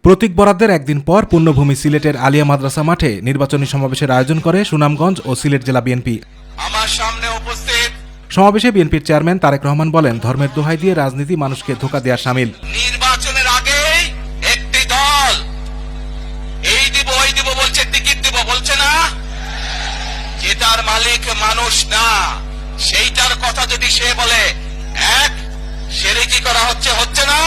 প্রতীক বরাদ্দের একদিন পর পুণ্যভূমি সিলেটের আলিয়া মাদ্রাসা মাঠে নির্বাচনী সমাবেশের আয়োজন করে সুনামগঞ্জ ও সিলেট জেলা বিএনপি। আমার সামনে উপস্থিত সমাবেশে বিএনপির চেয়ারম্যান তারেক রহমান বলেন, ধর্মের দোহাই দিয়ে রাজনীতি মানুষকে ধোঁকা দেওয়া শামিল। নির্বাচনের আগে একটি দল এই দিব ওই দিব বলছে, টিকিট দিব বলছে না, যেটার মালিক মানুষ না সেইটার কথা যদি সে বলে এক শিরকি করা হচ্ছে না।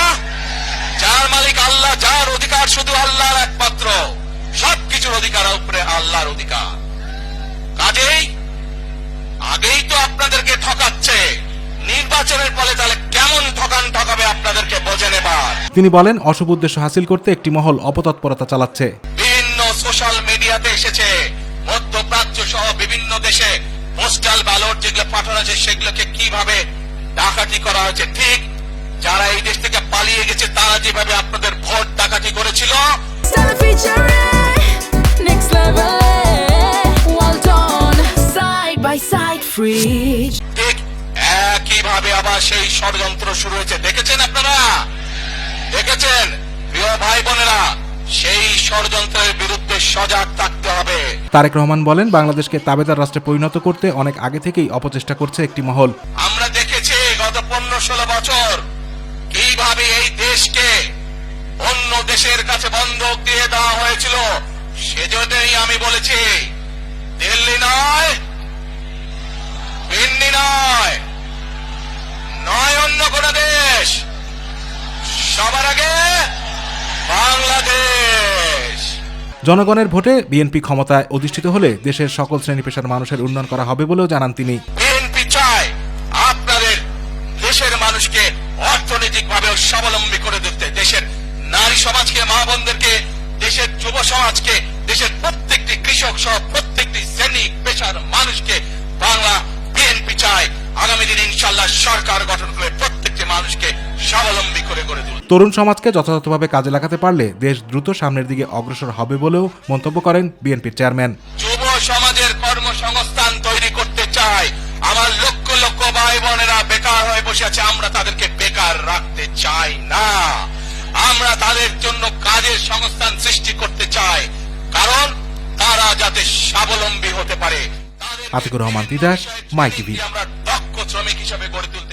যার মালিক আল্লাহ, যার অধিকার শুধু আল্লাহর একমাত্র, সবকিছুর অধিকার উপরে আল্লাহর অধিকার। কাজেই আগেই তো আপনাদেরকে ঠকাচ্ছে, নির্বাচনের ফলে তাহলে কেমন ঠকাবে আপনাদেরকে বোঝে নেবার। তিনি বলেন, অশুভ উদ্দেশ্য হাসিল করতে একটি মহল অপতৎপরতা চালাচ্ছে। বিভিন্ন সোশ্যাল মিডিয়াতে এসেছে, মধ্যপ্রাচ্য সহ বিভিন্ন দেশে পোস্টাল ব্যালট যেগুলো পাঠানো হয়েছে সেগুলোকে কিভাবে ডাকাতি করা হয়েছে। ঠিক যারা এই দেশ থেকে পালিয়ে গেছে তারা যেভাবে আপনাদের ভোট ডাকাতি করেছিল, ঠিক একইভাবে আবার সেই ষড়যন্ত্র শুরু হয়েছে। দেখেছেন আপনারা, দেখেছেন প্রিয় ভাই বোনেরা, সেই ষড়যন্ত্রের বিরুদ্ধে সজাগ থাকতে হবে। তারেক রহমান বলেন, বাংলাদেশকে তাবেদার রাষ্ট্রে পরিণত করতে অনেক আগে থেকেই অপচেষ্টা করছে একটি মহল। আমরা দেখেছি গত 15-16 বছর কিভাবে এই দেশকে অন্য দেশের কাছে বন্ধক দিয়ে দেওয়া হয়েছিল। সেজন্যই আমি বলেছি, দিল্লি নয়, দিল্লি নয় অন্য কোন দেশ, সবার আগে বাংলাদেশ। জনগণের ভোটে বিএনপি ক্ষমতায় অধিষ্ঠিত হলে দেশের সকল শ্রেণী পেশার মানুষের উন্নয়ন করা হবে বলেও জানান তিনি। বিএনপি চায় আপনাদের দেশের মানুষকে অর্থনৈতিকভাবে স্বাবলম্বী করে দিতে, দেশের নারী সমাজকে, মা বোনদেরকে, দেশের যুব সমাজকে, দেশের প্রত্যেকটি কৃষক সহ প্রত্যেকটি শ্রেণী পেশার মানুষকে বাংলা বিএনপি চায় আগামী দিনে ইনশাআল্লাহ সরকার গঠন করে প্রত্যেকটি মানুষকে স্বাবলম্বী করে গড়ে তুলবে। তরুণ সমাজকে যথাযথভাবে কাজে লাগাতে পারলে দেশ দ্রুত সামনের দিকে অগ্রসর হবে বলেও মন্তব্য করেন বিএনপির চেয়ারম্যান। যুব সমাজের কর্মসংস্থান তৈরি করতে চায়। আমার লক্ষ লক্ষ ভাই বোনেরা বেকার হয়ে বসে আছে, আমরা তাদেরকে বেকার রাখতে চাই না। আমরা তাদের জন্য কাজের সংস্থান সৃষ্টি করতে চাই, কারণ তারা যাতে স্বাবলম্বী হতে পারে। আতিকুর রহমান তিতাস, মাই টিভি। আমরা দক্ষ শ্রমিক হিসেবে গড়ে তুলতে